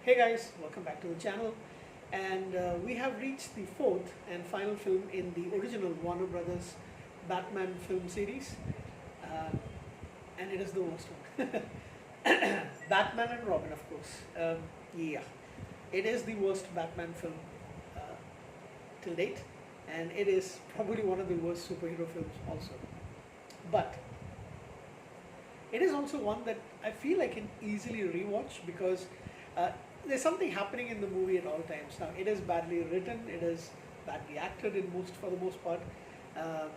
Hey guys, welcome back to the channel. And we have reached the fourth and final film in the original Warner Brothers Batman film series, uh, and it is the worst one. Batman and Robin, of course. Yeah, it is the worst Batman film uh, till date, and it is probably one of the worst superhero films also. But it is also one that I feel I can easily rewatch because uh, there's something happening in the movie at all times. Now, it is badly written, it is badly acted for the most part. Um,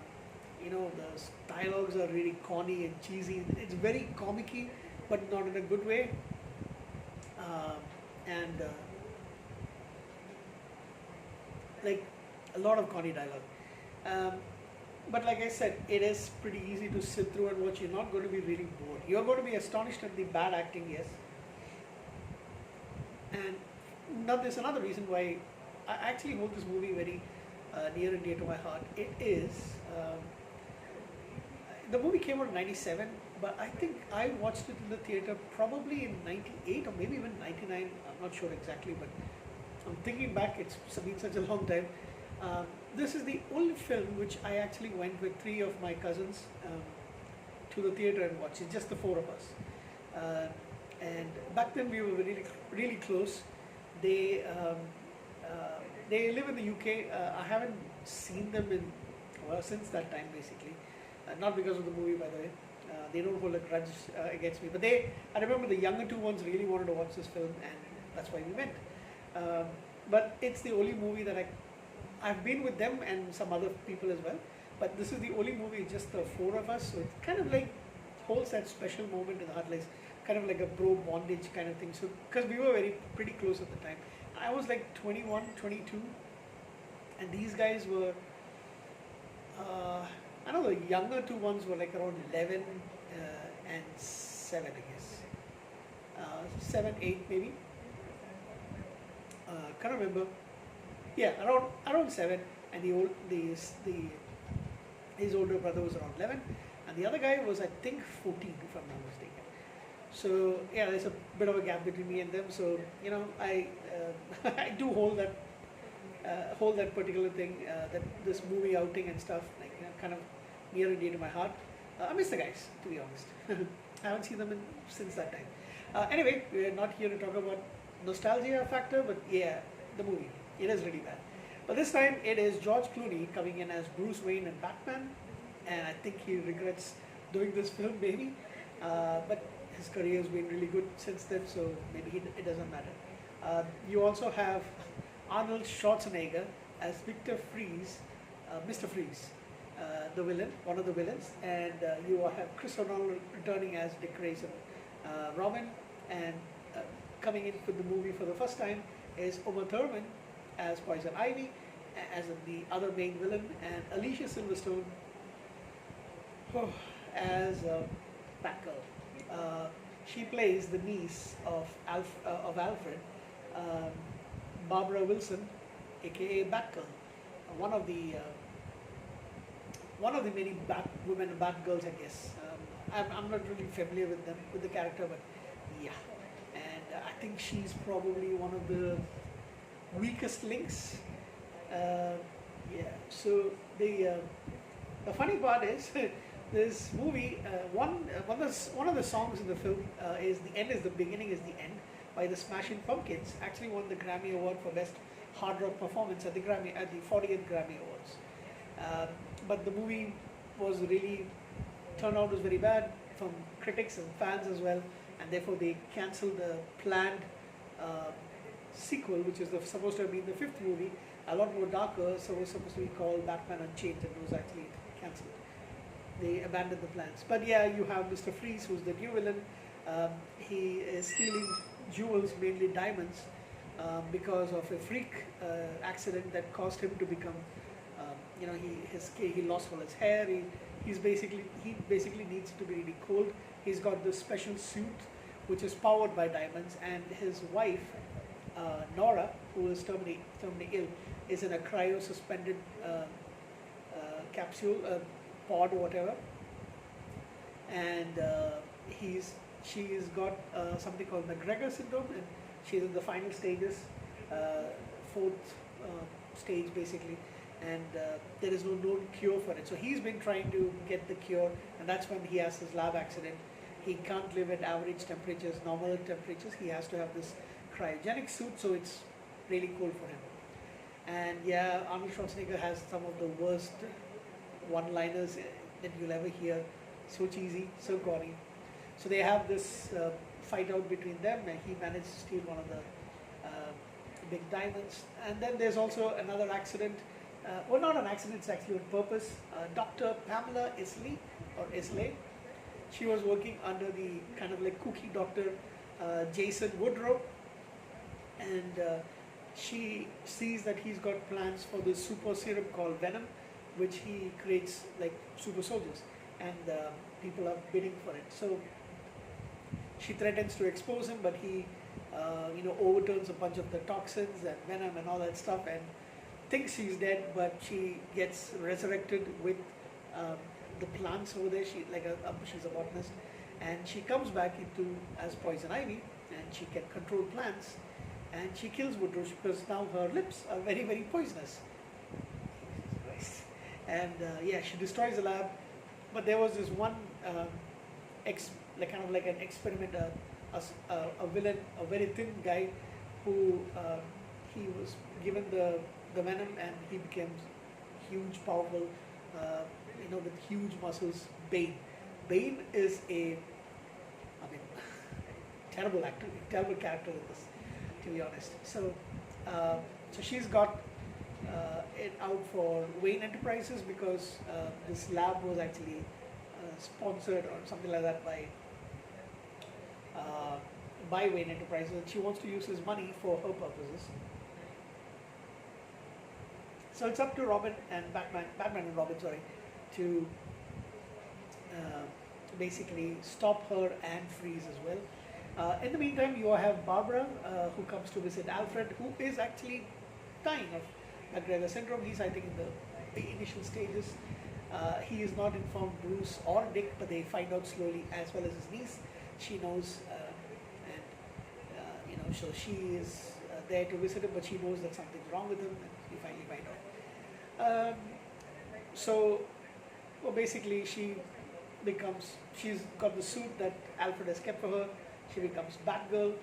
the dialogues are really corny and cheesy. It's very comicky, but not in a good way. Um, and like a lot of corny dialogue. Um, but like I said, it is pretty easy to sit through and watch. You're not going to be really bored. You're going to be astonished at the bad acting, yes. And now there's another reason why I actually hold this movie very near and dear to my heart. It is the movie came out in '97, but I think I watched it in the theater probably in '98 or maybe even '99. I'm not sure exactly, but I'm thinking back. It's been such a long time. Um, this is the only film which I actually went with three of my cousins to the theater and watched. It's just the four of us. Uh, and back then we were really, really close. They they live in the UK. I haven't seen them in since that time basically. Not because of the movie, by the way. They don't hold a grudge against me. But I remember the younger two ones really wanted to watch this film, and that's why we went. Um, but it's the only movie that I've been with them and some other people as well. But this is the only movie, just the four of us. So it kind of like holds that special moment in the heart, like kind of like a bro bondage kind of thing. So because we were pretty close at the time. I was like 21, 22, and these guys were. I know the younger two ones were like around 11 and 7, I guess. 7, 8 maybe. Can't remember. Yeah, around 7, and the his older brother was around 11, and the other guy was I think 14 if I'm not mistaken. So yeah, there's a bit of a gap between me and them. So I I do hold that particular thing, that this movie outing and stuff, like kind of near and dear to my heart. I miss the guys, to be honest. I haven't seen them since that time. Anyway, we're not here to talk about nostalgia factor, but yeah, the movie, it is really bad. But this time it is George Clooney coming in as Bruce Wayne and Batman, and I think he regrets doing this film maybe, but his career has been really good since then, so maybe it doesn't matter. You also have Arnold Schwarzenegger as Victor Freeze, Mr. Freeze, the villain, one of the villains, and you have Chris O'Donnell returning as Dick Grayson, Robin, and coming in for the movie for the first time is Uma Thurman as Poison Ivy, as the other main villain, and Alicia Silverstone as Batgirl. She plays the niece of Alfred, um, Barbara Wilson, aka Batgirl, one of the many Batwomen and Batgirls, I guess. I'm not really familiar with the character, but yeah, and I think she's probably one of the weakest links. Uh, yeah. So the funny part is this movie. One of the songs in the film is "The End Is the Beginning Is the End" by the Smashing Pumpkins. Actually won the Grammy Award for Best Hard Rock Performance at the 40th Grammy Awards. But the movie turnout was very bad from critics and fans as well, and therefore they cancelled the planned uh, sequel, which is supposed to have been the fifth movie, a lot more darker, so it was supposed to be called Batman Unchained, and it was actually cancelled. They abandoned the plans. But yeah, you have Mr. Freeze, who's the new villain. He is stealing jewels, mainly diamonds, because of a freak accident that caused him to become, he lost all his hair. He basically needs to be really cold. He's got this special suit which is powered by diamonds, and his wife Nora, who is terminally ill, is in a cryo suspended capsule, pod or whatever, and she's got something called McGregor syndrome, and She's in the final stages, fourth stage basically, and there is no known cure for it. So he's been trying to get the cure, and that's when he has his lab accident. He can't live at average temperatures, normal temperatures. He has to have this cryogenic suit, so it's really cool for him. And yeah, Arnold Schwarzenegger has some of the worst one-liners that you'll ever hear. So cheesy, so corny. So they have this fight out between them, and he managed to steal one of the big diamonds. And then there's also another accident. Well, not an accident, it's actually on purpose. Dr. Pamela Isley, or Isley, she was working under the kind of like kooky doctor Jason Woodrow, and she sees that he's got plans for this super serum called Venom, which he creates like super soldiers, and people are bidding for it. So she threatens to expose him, but he overturns a bunch of the toxins and venom and all that stuff, and thinks he's dead, but she gets resurrected with the plants over there. She's a botanist, and she comes back into as Poison Ivy, and she can control plants, and she kills Woodrow because now her lips are very, very poisonous. Jesus Christ. And yeah, she destroys the lab, but there was this one kind of like an experiment, a villain, a very thin guy who he was given the venom, and he became huge, powerful, with huge muscles. Bane. Bane is terrible actor, terrible character in this, to be honest. So, so she's got it out for Wayne Enterprises because this lab was actually sponsored or something like that by Wayne Enterprises, and she wants to use his money for her purposes. So it's up to Batman and Robin, to basically stop her and Freeze as well. In the meantime, you have Barbara, who comes to visit Alfred, who is actually dying of McGregor syndrome. He's, I think, in the initial stages. He is not informed Bruce or Dick, but they find out slowly, as well as his niece. She knows, so she is there to visit him, but she knows that something's wrong with him, and you finally find out. Well, basically, she's got the suit that Alfred has kept for her. She becomes Batgirl,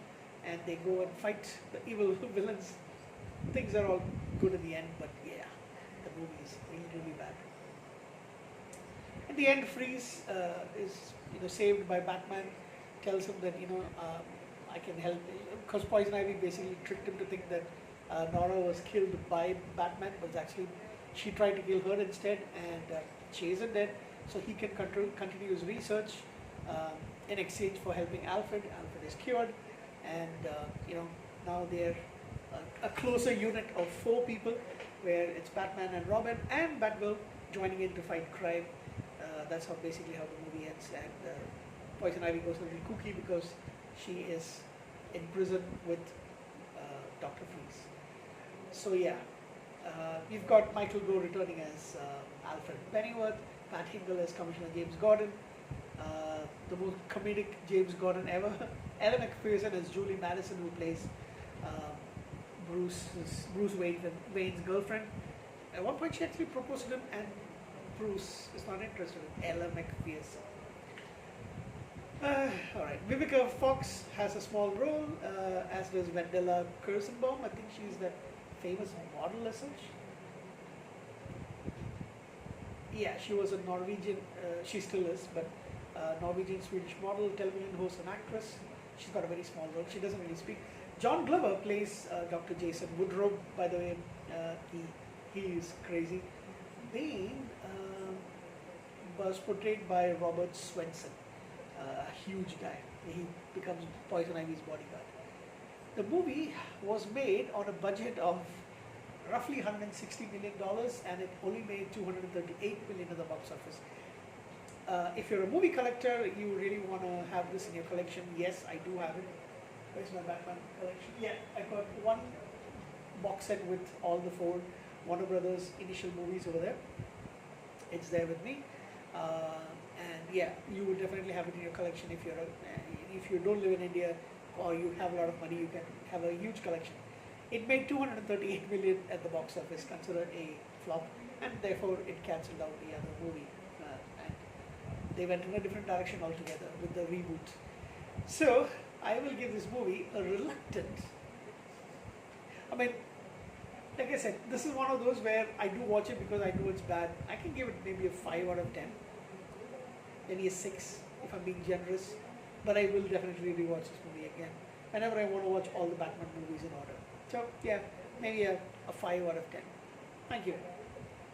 and they go and fight the evil villains. Things are all good in the end, but yeah, the movie is really, really bad. In the end, Freeze is saved by Batman. Tells him that I can help, because Poison Ivy basically tricked him to think that Nora was killed by Batman, but actually she tried to kill her instead, and she isn't dead, so he can continue his research in exchange for helping Alfred. Alfred is cured, and now they're a closer unit of 4 people, where it's Batman and Robin and Batgirl joining in to fight crime. That's basically how the movie ends, and Poison Ivy goes a little kooky because she is in prison with Dr. Freeze. So yeah, we've got Michael Gough returning as Alfred Pennyworth, Pat Hingle as Commissioner James Gordon, the most comedic James Gordon ever, Ella McPherson as Julie Madison, who plays Bruce Wayne's girlfriend. At one point she actually proposed to him, and Bruce is not interested in Ella McPherson. Alright, Vivica Fox has a small role, as does Vendela Kersenbaum. I think she's that famous model as such. Yeah, she was a Norwegian, she still is, but Norwegian Swedish model, television host and actress. She's got a very small role, she doesn't really speak. John Glover plays Dr. Jason Woodrow, by the way. He is crazy. Bane was portrayed by Robert Swenson. A huge guy. He becomes Poison Ivy's bodyguard. The movie was made on a budget of roughly $160 million, and it only made $238 million at the box office. If you're a movie collector, you really want to have this in your collection. Yes, I do have it. Where's my Batman collection? Yeah, I got one box set with all the 4 Warner Brothers initial movies over there. It's there with me. And yeah, you will definitely have it in your collection if you don't live in India. or you have a lot of money, you can have a huge collection. It made 238 million at the box office, considered a flop, and therefore it cancelled out the other movie. And they went in a different direction altogether with the reboot. So I will give this movie a reluctant. I mean, like I said, this is one of those where I do watch it because I know it's bad. I can give it maybe a 5 out of 10, maybe a 6 if I'm being generous. But I will definitely rewatch this movie again whenever I want to watch all the Batman movies in order. So yeah, maybe a 5 out of 10. Thank you.